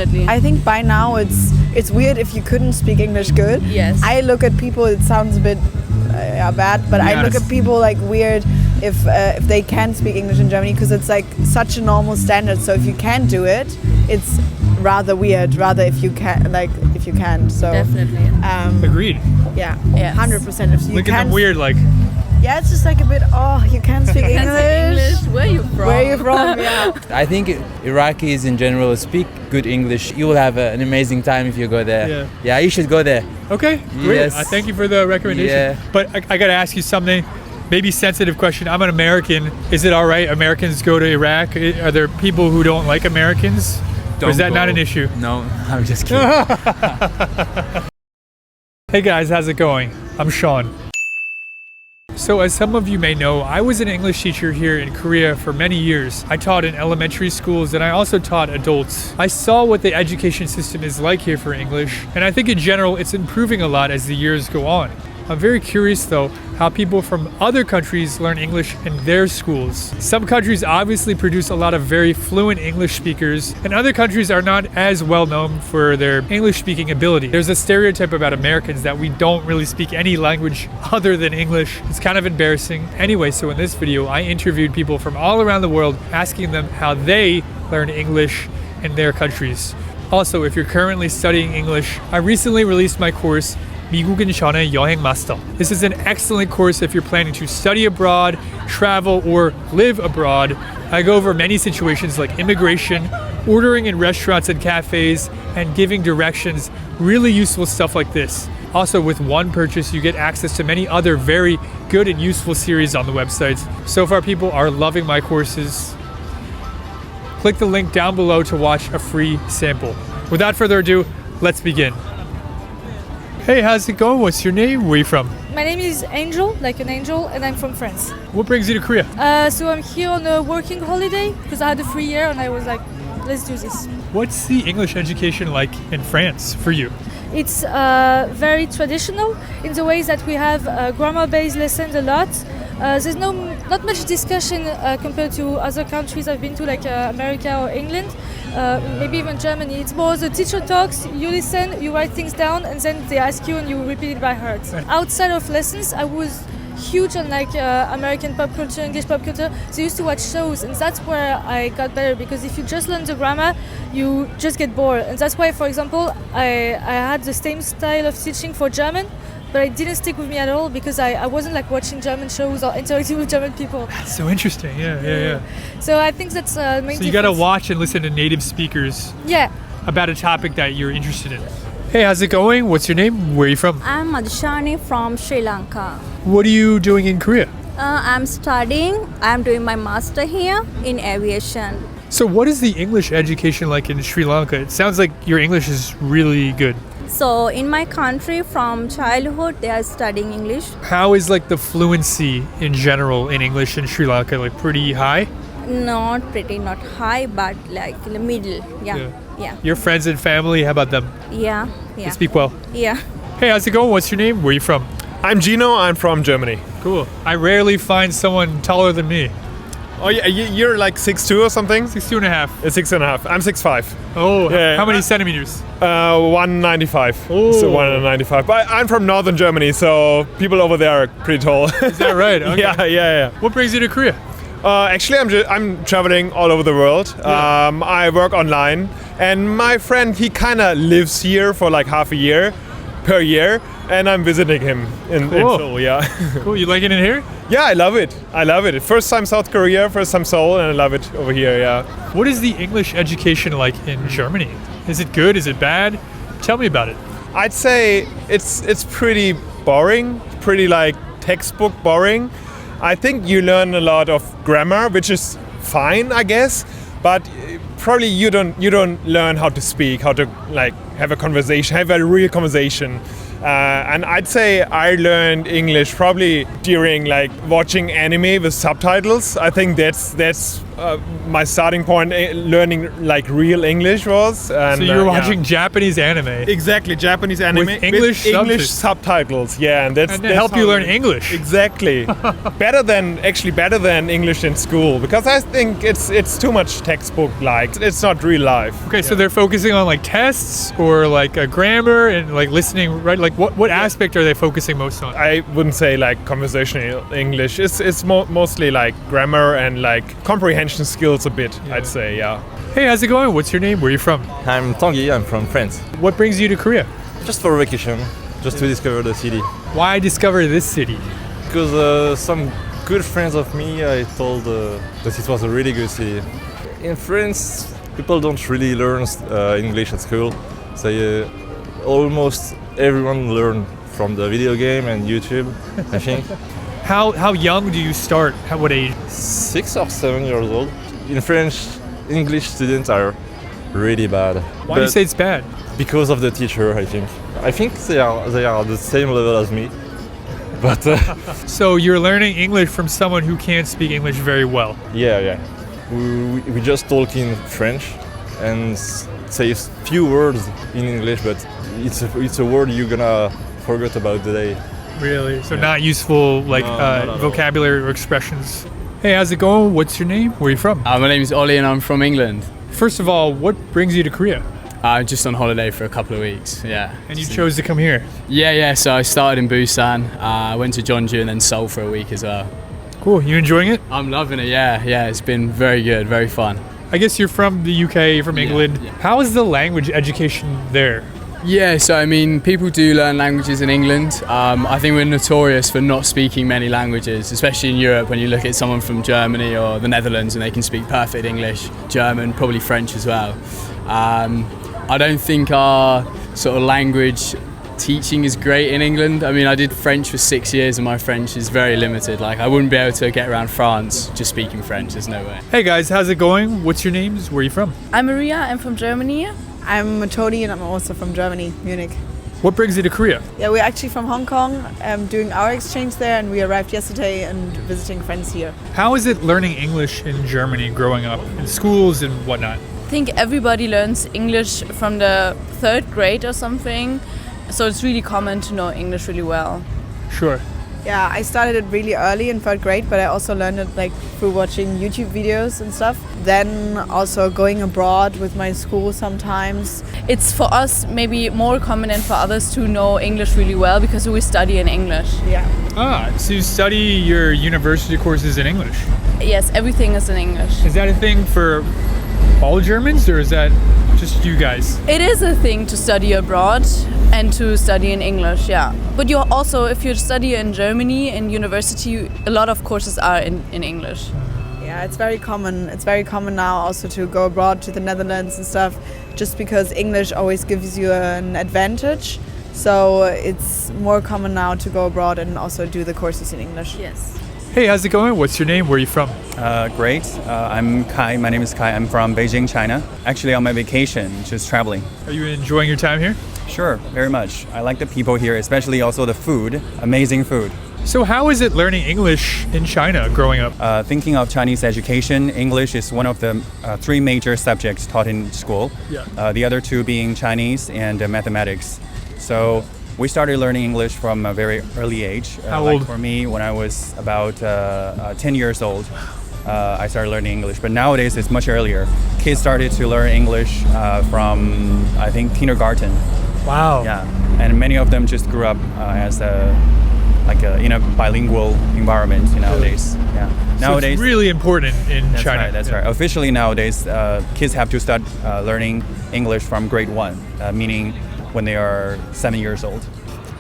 I think by now it's weird if you couldn't speak English good. Yes. I look at people, it sounds a bit bad, but I look at people like weird if they can speak English in Germany, because it's like such a normal standard. So if you can't do it, it's rather weird. Rather if you can't. So Definitely. Agreed. Yeah. Yes. 100%. If you Look at can't, them weird, like. yeah, it's just like a bit. Oh, you can't speak Can't say English. Where are you from? Where are you from? Yeah. I think Iraqis in general speak good English. You will have an amazing time if you go there. Yeah, you should go there. Okay, great. Yes. Thank you for the recommendation. Yeah. But I got to ask you something, maybe sensitive question. I'm an American. Is it all right Americans go to Iraq? Are there people who don't like Americans? Or is that not an issue? No, I'm just kidding. Hey guys, how's it going? I'm Sean. So as some of you may know, I was an English teacher here in Korea for many years. I taught in elementary schools and I also taught adults. I saw what the education system is like here for English, and I think in general it's improving a lot as the years go on. I'm very curious though how people from other countries learn English in their schools. Some countries obviously produce a lot of very fluent English speakers, and other countries are not as well known for their English speaking ability. There's a stereotype about Americans that we don't really speak any language other than English. It's kind of embarrassing. Anyway, so in this video, I interviewed people from all around the world asking them how they learn English in their countries. Also, if you're currently studying English, I recently released my course, 미국인 전의 여행 마스터. This is an excellent course if you're planning to study abroad, travel, or live abroad. I go over many situations like immigration, ordering in restaurants and cafes, and giving directions. Really useful stuff like this. Also, with one purchase, you get access to many other very good and useful series on the website. So far, people are loving my courses. Click the link down below to watch a free sample. Without further ado, let's begin. Hey, how's it going? What's your name? Where are you from? My name is Angel, like an angel, and I'm from France. What brings you to Korea? So I'm here on a working holiday because I had a free year and I was like, let's do this. What's the English education like in France for you? It's very traditional in the ways that we have grammar-based lessons a lot. There's not much discussion compared to other countries I've been to, like America or England, maybe even Germany. It's more the teacher talks, you listen, you write things down, and then they ask you and you repeat it by heart. Outside of lessons, I was huge on like American pop culture, English pop culture. So I used to watch shows, and that's where I got better, because if you just learn the grammar, you just get bored. And that's why, for example, I had the same style of teaching for German, but it didn't stick with me at all because I wasn't like watching German shows or interacting with German people. That's so interesting. Yeah. So I think that's the main So you gotta watch and listen to native speakers about a topic that you're interested in. Hey, how's it going? What's your name? Where are you from? I'm Madhusani from Sri Lanka. What are you doing in Korea? I'm studying. I'm doing my master here in aviation. So what is the English education like in Sri Lanka? It sounds like your English is really good. So in my country, from childhood, they are studying English. How is like the fluency in general in English in Sri Lanka? Like pretty high? Not high, but like in the middle. Yeah. Your friends and family, how about them? Yeah. They speak well. Yeah. Hey, how's it going? What's your name? Where are you from? I'm Gino. I'm from Germany. Cool. I rarely find someone taller than me. Oh yeah, you're like 6'2" or something? 6'2" and a half. 6.5. I'm 6'5". Oh, Yeah. How many centimeters? 195. Oh. So 195. But I'm from northern Germany, so people over there are pretty tall. Is that right? Okay. Yeah. What brings you to Korea? Actually, I'm traveling all over the world. I work online, and my friend, he kind of lives here for like half a year per year, and I'm visiting him in Seoul. Yeah. Cool. You like it in here? Yeah, I love it. First time South Korea, first time Seoul, and I love it over here. Yeah. What is the English education like in Germany? Is it good? Is it bad? Tell me about it. I'd say it's pretty boring, pretty like textbook boring. I think you learn a lot of grammar, which is fine, I guess, but probably you don't learn how to speak, how to like have a conversation, have a real conversation. And I'd say I learned English probably during like watching anime with subtitles. I think that's my starting point learning like real English was. And, so you're watching Japanese anime. Exactly, Japanese anime with English subtitles. Yeah, and that help you learn English. Exactly, better than English in school, because I think it's too much textbook like. It's not real life. Okay, so they're focusing on like tests or like grammar and like listening, right? Like what aspect are they focusing most on? I wouldn't say like conversational English. It's mostly like grammar and like comprehension skills a bit. I'd say, yeah. Hey, how's it going? What's your name? Where are you from? I'm Tanguy, I'm from France. What brings you to Korea? Just for vacation, just to discover the city. Why discover this city? Because some good friends of me, I told that it was a really good city. In France, people don't really learn English at school. So almost everyone learn from the video game and YouTube, I think. How young do you start? At what age? 6 or 7 years old. In French, English students are really bad. Why do you say it's bad? Because of the teacher, I think. I think they are the same level as me. But so you're learning English from someone who can't speak English very well. Yeah. We just talk in French and say a few words in English, but it's a word you're gonna forget about the day. Really? So not useful like not vocabulary or expressions. Hey, how's it going? What's your name? Where are you from? My name is Ollie and I'm from England. First of all, what brings you to Korea? Just on holiday for a couple of weeks, yeah. And you chose to come here? Yeah, so I started in Busan, went to Jeonju and then Seoul for a week as well. Cool, you enjoying it? I'm loving it, yeah, it's been very good, very fun. I guess you're from the UK, you're from England. Yeah. How is the language education there? Yeah, so I mean, people do learn languages in England. I think we're notorious for not speaking many languages, especially in Europe when you look at someone from Germany or the Netherlands and they can speak perfect English, German, probably French as well. I don't think our sort of language teaching is great in England. I mean, I did French for 6 years and my French is very limited. Like, I wouldn't be able to get around France just speaking French, there's no way. Hey guys, how's it going? What's your names? Where are you from? I'm Maria, I'm from Germany. I'm Tony and I'm also from Germany, Munich. What brings you to Korea? Yeah, we're actually from Hong Kong, doing our exchange there, and we arrived yesterday and visiting friends here. How is it learning English in Germany growing up in schools and whatnot? I think everybody learns English from the 3rd grade or something, so it's really common to know English really well. Sure. Yeah, I started it really early in 3rd grade, but I also learned it like through watching YouTube videos and stuff. Then also going abroad with my school sometimes. It's for us maybe more common than for others to know English really well because we study in English. Yeah. So you study your university courses in English? Yes, everything is in English. Is that a thing for all Germans or is that just you guys? It is a thing to study abroad and to study in English, yeah. But you also, if you study in Germany in university, a lot of courses are in English. Yeah, it's very common. It's very common now also to go abroad to the Netherlands and stuff, just because English always gives you an advantage. So it's more common now to go abroad and also do the courses in English. Yes. Hey, how's it going? What's your name? Where are you from? Great. I'm Kai. My name is Kai. I'm from Beijing, China. Actually on my vacation, just traveling. Are you enjoying your time here? Sure, very much. I like the people here, especially also the food. Amazing food. So how is it learning English in China growing up? Thinking of Chinese education, English is one of the 3 major subjects taught in school. Yeah. The other 2 being Chinese and mathematics. So we started learning English from a very early age. How old? Like for me, when I was about 10 years old, I started learning English. But nowadays, it's much earlier. Kids started to learn English from, I think, kindergarten. Wow. Yeah, and many of them just grew up as in a bilingual environment nowadays. Yeah. So Nowadays, it's really important in that's China. Right, that's right. Officially nowadays, kids have to start learning English from grade 1, meaning when they are 7 years old.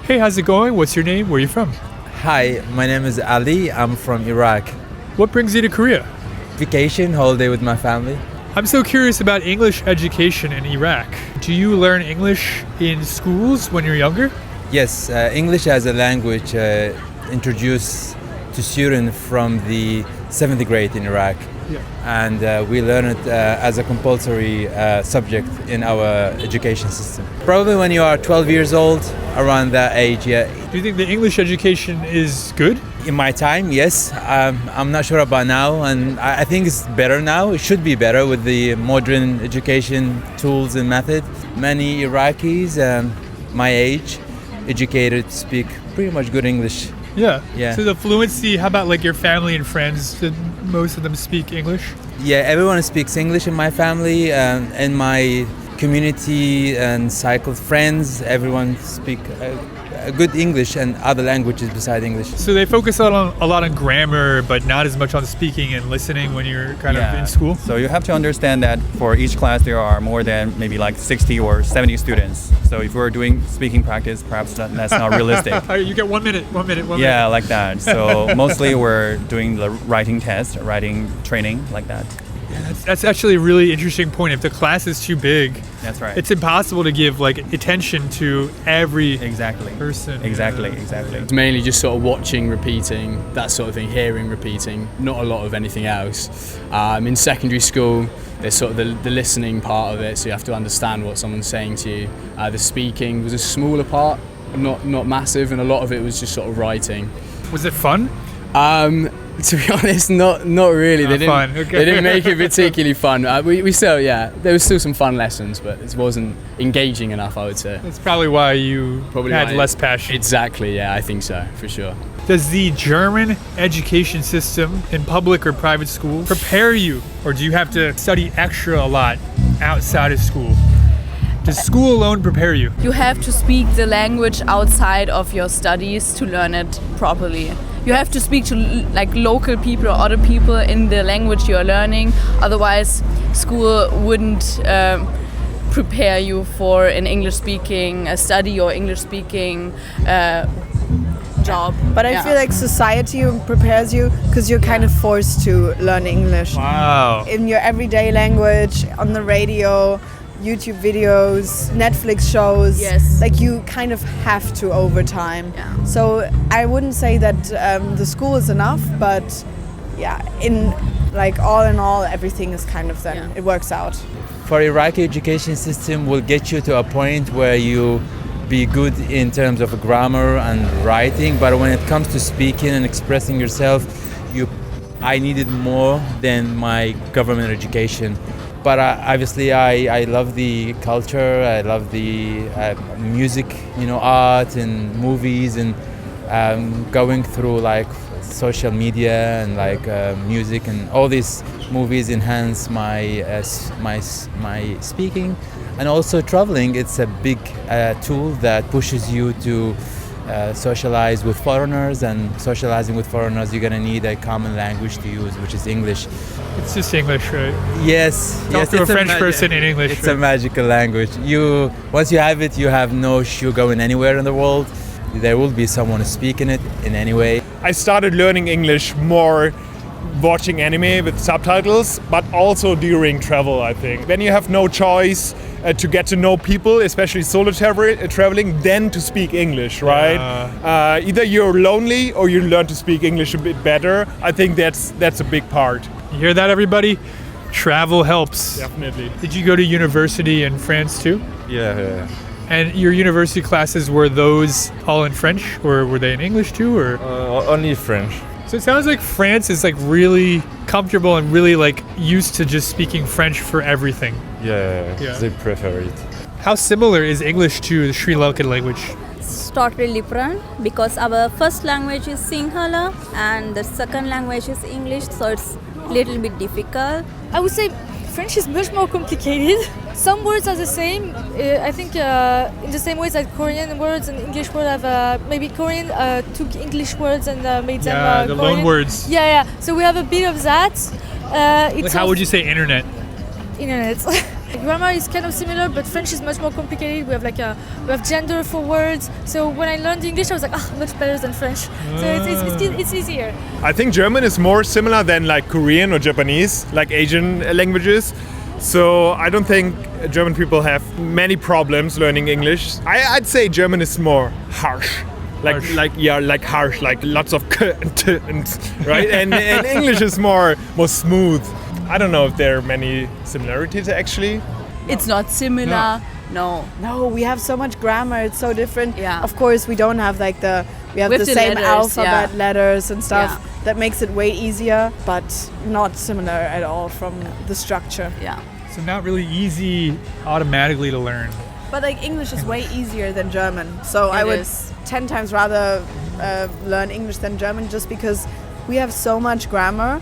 Hey, how's it going? What's your name? Where are you from? Hi, my name is Ali. I'm from Iraq. What brings you to Korea? Vacation, holiday with my family. I'm so curious about English education in Iraq. Do you learn English in schools when you're younger? Yes, English as a language introduced to students from the 7th grade in Iraq. Yeah. And we learn it as a compulsory subject in our education system. Probably when you are 12 years old, around that age, yeah. Do you think the English education is good? In my time, yes. I'm not sure about now, and I think it's better now. It should be better with the modern education tools and method. Many Iraqis, my age, educated, speak pretty much good English. Yeah. Yeah. So the fluency, how about like your family and friends? Did most of them speak English? Yeah, everyone speaks English in my family, and my community and cycle friends. Everyone speak good English and other languages beside English. So they focus a lot on grammar, but not as much on speaking and listening when you're kind of in school. So you have to understand that for each class there are more than maybe like 60 or 70 students. So if we're doing speaking practice, perhaps that's not realistic. You get 1 minute. Yeah, like that. So mostly we're doing the writing test, writing training, like that. Yeah, that's actually a really interesting point. If the class is too big, that's right. It's impossible to give like attention to every person. Exactly. It's mainly just sort of watching, repeating, that sort of thing, hearing, repeating, not a lot of anything else. In secondary school, there's sort of the listening part of it, so you have to understand what someone's saying to you. The speaking was a smaller part, not massive, and a lot of it was just sort of writing. Was it fun? To be honest, not really. Not fun. Okay. They didn't make it particularly fun. We still, there was still some fun lessons, but it wasn't engaging enough, I would say. That's probably why you had less passion. Exactly, yeah, I think so, for sure. Does the German education system in public or private school prepare you, or do you have to study extra a lot outside of school? Does school alone prepare you? You have to speak the language outside of your studies to learn it properly. You have to speak to like local people or other people in the language you are learning. Otherwise, school wouldn't prepare you for an English-speaking study or English-speaking job. But I feel like society prepares you because you're kind of forced to learn English. Wow. In your everyday language, on the radio, YouTube videos, Netflix shows. Yes. Like you kind of have to over time. Yeah. So I wouldn't say that the school is enough, but yeah, in like all in all, everything is kind of then it works out. For Iraqi education system will get you to a point where you be good in terms of grammar and writing, but when it comes to speaking and expressing yourself, I needed more than my government education. But obviously, I love the culture. I love the music, art and movies, and going through like social media and like music and all these movies enhance my speaking, and also traveling. It's a big tool that pushes you to socialize with foreigners, and socializing with foreigners, you're gonna need a common language to use, which is English. It's just English, right? Yes. Talk to a French person in English. It's a magical language. Once you have it, you have no issue going anywhere in the world. There will be someone speaking it in any way. I started learning English more watching anime with subtitles, but also during travel, I think. When you have no choice to get to know people, especially solo traveling, then to speak English, right? Either you're lonely or you learn to speak English a bit better. I think that's a big part. You hear that, everybody? Travel helps. Definitely. Did you go to university in France too? Yeah. And your university classes, were those all in French, or were they in English too, or? Only French. So it sounds like France is like really comfortable and really like used to just speaking French for everything. Yeah. They prefer it. How similar is English to the Sri Lankan language? It's totally different because our first language is Sinhala and the second language is English, so it's a little bit difficult. I would say French is much more complicated. Some words are the same. I think in the same ways that Korean words and English words have maybe Korean took English words and made them the Korean. loan words. Yeah. So we have a bit of that. Like how would you say internet? Internet. Grammar is kind of similar, but French is much more complicated. We have gender for words. So when I learned English, I was like, much better than French. So it's easier. I think German is more similar than like Korean or Japanese, like Asian languages. So I don't think German people have many problems learning English. I'd say German is more harsh. Like harsh, like lots of k and t, right? and English is more smooth. I don't know if there are many similarities actually. It's not similar, No. No, we have so much grammar. It's so different. Yeah. Of course, we don't have like we have With the the same letters, alphabet, letters and stuff. Yeah. That makes it way easier, but not similar at all from the structure. Yeah. So not really easy automatically to learn. But like English is way easier than German. So I It would is. 10 times rather learn English than German, just because we have so much grammar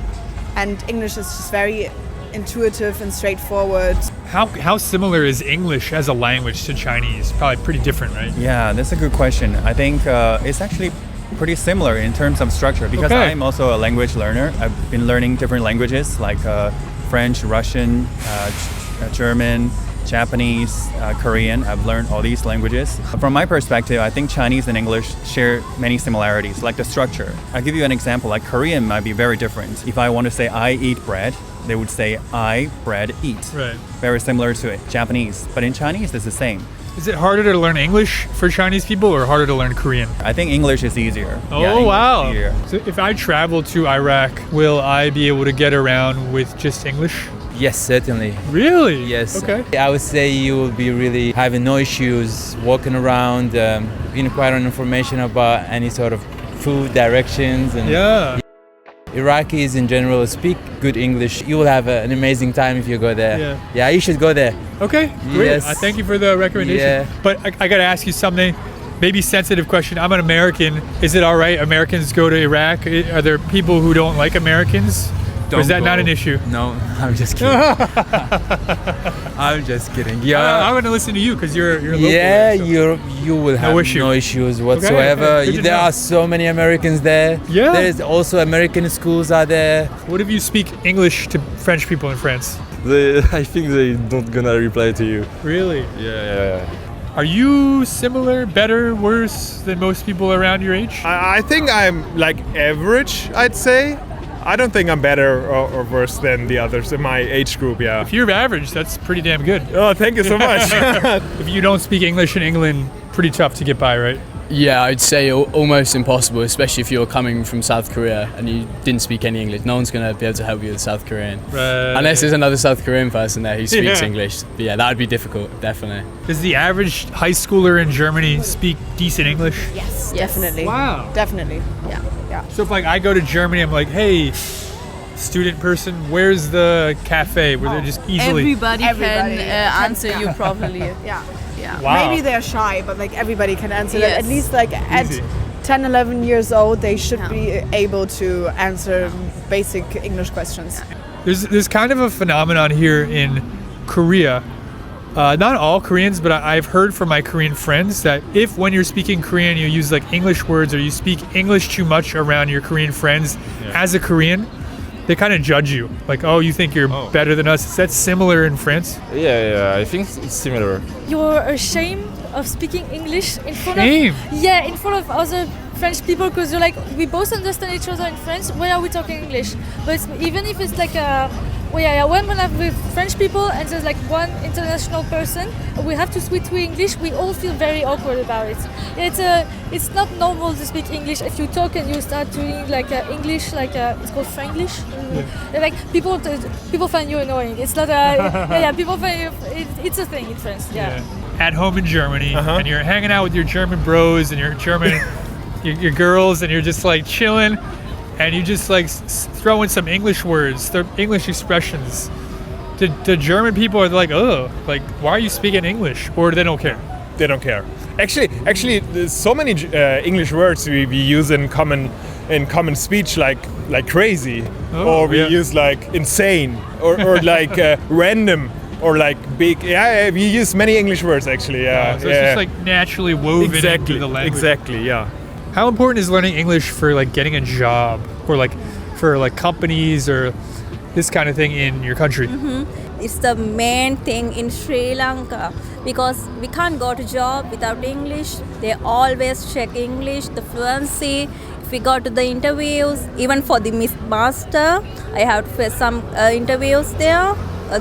and English is just very intuitive and straightforward. How similar is English as a language to Chinese? Probably pretty different, right? Yeah, that's a good question. I think it's actually pretty similar in terms of structure because Okay. I'm also a language learner. I've been learning different languages like French, Russian, German, Japanese, Korean. I've learned all these languages. From my perspective, I think Chinese and English share many similarities, like the structure. I'll give you an example. Like Korean might be very different. If I want to say I eat bread, they would say I bread eat. Right. Very similar to it, Japanese. But in Chinese, it's the same. Is it harder to learn English for Chinese people or harder to learn Korean? I think English is easier. Oh, Yeah, English wow. is easier. So if I travel to Iraq, will I be able to get around with just English? Yes, certainly. Really? Yes. Okay. I would say you will be really having no issues walking around, inquiring information about any sort of food directions. And Yeah. Iraqis in general speak good English. You will have an amazing time if you go there. Yeah. You should go there. Okay, great. Yes. I thank you for the recommendation. Yeah. But I got to ask you something, maybe sensitive question. I'm an American. Is it all right Americans go to Iraq? Are there people who don't like Americans? Or is that not an issue? No, I'm just kidding. I'm just kidding. I'm going to listen to you because you're local. Yeah, there, so. you will have no issues whatsoever. Okay, good to There know. are so many Americans there. Yeah. There's also American schools are there. What if you speak English to French people in France? I think they don't gonna reply to you. Really? Yeah. Are you similar, better, worse than most people around your age? I think I'm like average, I'd say. I don't think I'm better or worse than the others in my age group, yeah. If you're average, that's pretty damn good. Oh, thank you so much. If you don't speak English in England, pretty tough to get by, right? Yeah, I'd say almost impossible, especially if you're coming from South Korea and you didn't speak any English. No one's going to be able to help you with South Korean. Right. Unless there's another South Korean person there who speaks Yeah. English. But yeah, that would be difficult, definitely. Does the average high schooler in Germany speak decent English? Yes, definitely. Wow. Definitely. Yeah. So if like I go to Germany, I'm like, hey, student person, where's the cafe? Where they're just easily... Everybody can answer you properly. Yeah. Yeah. Wow. Maybe they're shy, but like everybody can answer that. Yes. At least like at Easy. 10, 11 years old, they should Yeah. be able to answer basic English questions. There's kind of a phenomenon here in Korea. Not all Koreans, but I've heard from my Korean friends that if when you're speaking Korean, you use like English words or you speak English too much around your Korean friends as a Korean, they kind of judge you. Like, oh, you think you're better than us. Is that similar in France? Yeah, I think it's similar. You're ashamed of speaking English in front Shame? in front of other French people because you're like, we both understand each other in French. Why are we talking English? But even if it's like when I'm with French people and there's like one international person, we have to switch to English. We all feel very awkward about it. It's not normal to speak English if you talk and you start doing like English, like it's called Franglish. Like people find you annoying. It's not people find you. It's a thing in France. Yeah. At home in Germany, and you're hanging out with your German bros and your German your girls, and you're just like chilling, and you just like throw in some English words, English expressions. The German people are like, oh, like why are you speaking English? Or they don't care. They don't care. Actually, there's so many English words we use in common speech, like crazy, or we use like insane, or like random, or like big. Yeah, we use many English words actually. Yeah, So it's just like naturally woven into the language. Exactly. Yeah. How important is learning English for like getting a job or like for like companies or this kind of thing in your country? It's the main thing in Sri Lanka because we can't go to job without English. They always check English, the fluency. If we go to the interviews, even for the master, I have to face some interviews there,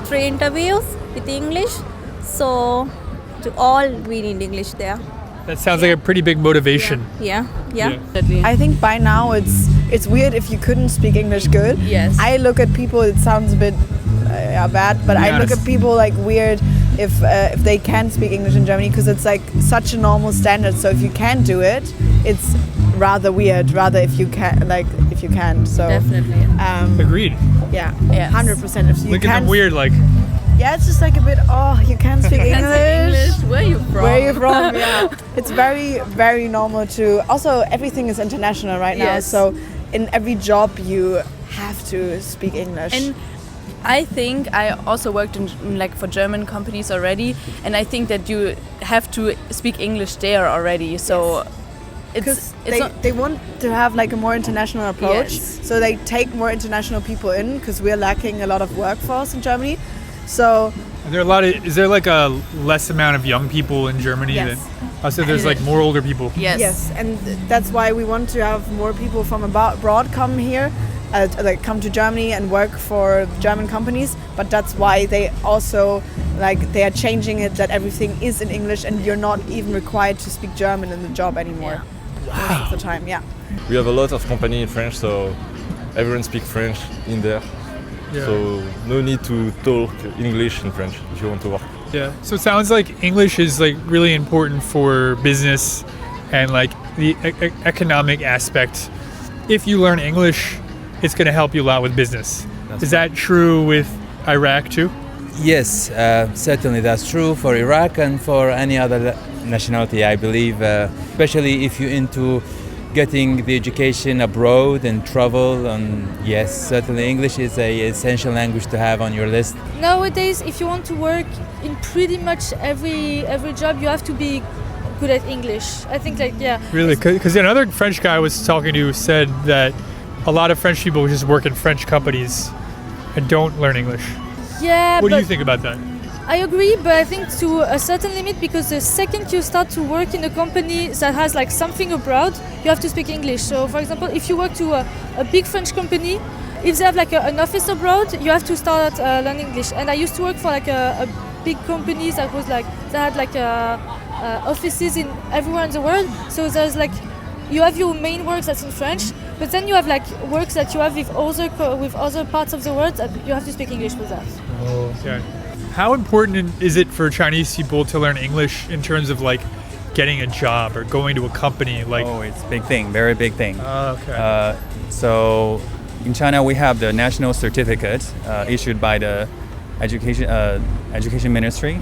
3 interviews with English. So to all we need English there. That sounds like a pretty big motivation. Yeah. I think by now it's weird if you couldn't speak English good. Yes. I look at people, it sounds a bit bad, but I look at people like weird if they can speak English in Germany, because it's like such a normal standard. So if you can do it, it's rather weird. Rather if you can't. So Definitely. Agreed. Yeah. Yes. 100%. If you Look at can't, them weird, like, yeah, it's just like a bit. Oh, you can't speak Can't say English. English. Where are you from? Where are you from? Yeah, it's very, very normal to. Also, everything is international right now. Yes. So, in every job, you have to speak English. And I think I also worked in like for German companies already, and I think that you have to speak English there already. So because it's not, they want to have like a more international approach, Yes. so they take more international people in because we're lacking a lot of workforce in Germany. So is there like a less amount of young people in Germany? Yes. So there's like more older people. yes. and that's why we want to have more people from abroad come here, like come to Germany and work for German companies. But that's why they also they are changing it that everything is in English and you're not even required to speak German in the job anymore. Most of the time, yeah. We have a lot of company in French, so everyone speaks French in there. Yeah. So no need to talk English and French if you want to work. Yeah. So it sounds like English is like really important for business and like the economic aspect. If you learn English, it's going to help you a lot with business. Is that true with Iraq too? Yes, certainly that's true for Iraq and for any other nationality, I believe, especially if you're into getting the education abroad and travel. And yes, certainly English is an essential language to have on your list. Nowadays, if you want to work in pretty much every job, you have to be good at English. I think Really? Because another French guy I was talking to said that a lot of French people just work in French companies and don't learn English. Yeah. What do you think about that? I agree, but I think to a certain limit, because the second you start to work in a company that has like something abroad, you have to speak English. So for example, if you work to a big French company, if they have like an office abroad, you have to start learning English. And I used to work for like a big company that was like, that had like offices in everywhere in the world. So there's like, you have your main works that's in French, but then you have like works that you have with other parts of the world that you have to speak English with that. Oh, okay. How important is it for Chinese people to learn English in terms of like getting a job or going to a company? Like, Oh, it's a big thing, very big thing. Okay. So in China, we have the national certificate issued by the education ministry.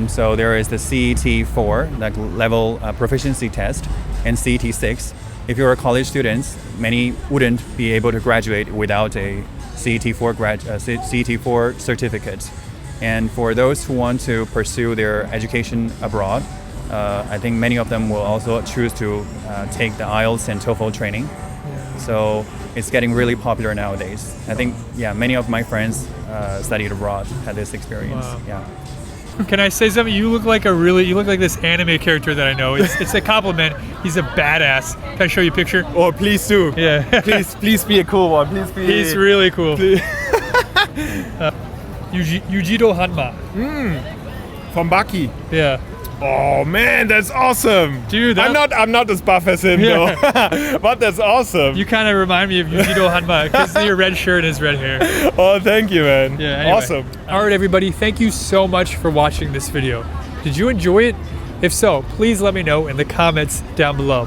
So there is the CET4, like level proficiency test, and CET6. If you're a college student, many wouldn't be able to graduate without a CET4 certificate. And for those who want to pursue their education abroad, I think many of them will also choose to take the IELTS and TOEFL training. So it's getting really popular nowadays. I think, many of my friends studied abroad, had this experience. Wow. Yeah. Can I say something? You look like this anime character that I know. It's a compliment. He's a badass. Can I show you a picture? Oh, please do. Yeah. please be a cool one. Please be. He's really cool. Yujido Hanma. From Baki. Yeah. Oh man, that's awesome, dude. I'm not as buff as him though, but that's awesome. You kind of remind me of Yujido Hanma because your red shirt and his red hair. Oh, thank you, man. Yeah. Anyway. Awesome. All right, everybody. Thank you so much for watching this video. Did you enjoy it? If so, please let me know in the comments down below.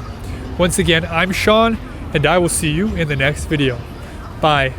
Once again, I'm Sean, and I will see you in the next video. Bye.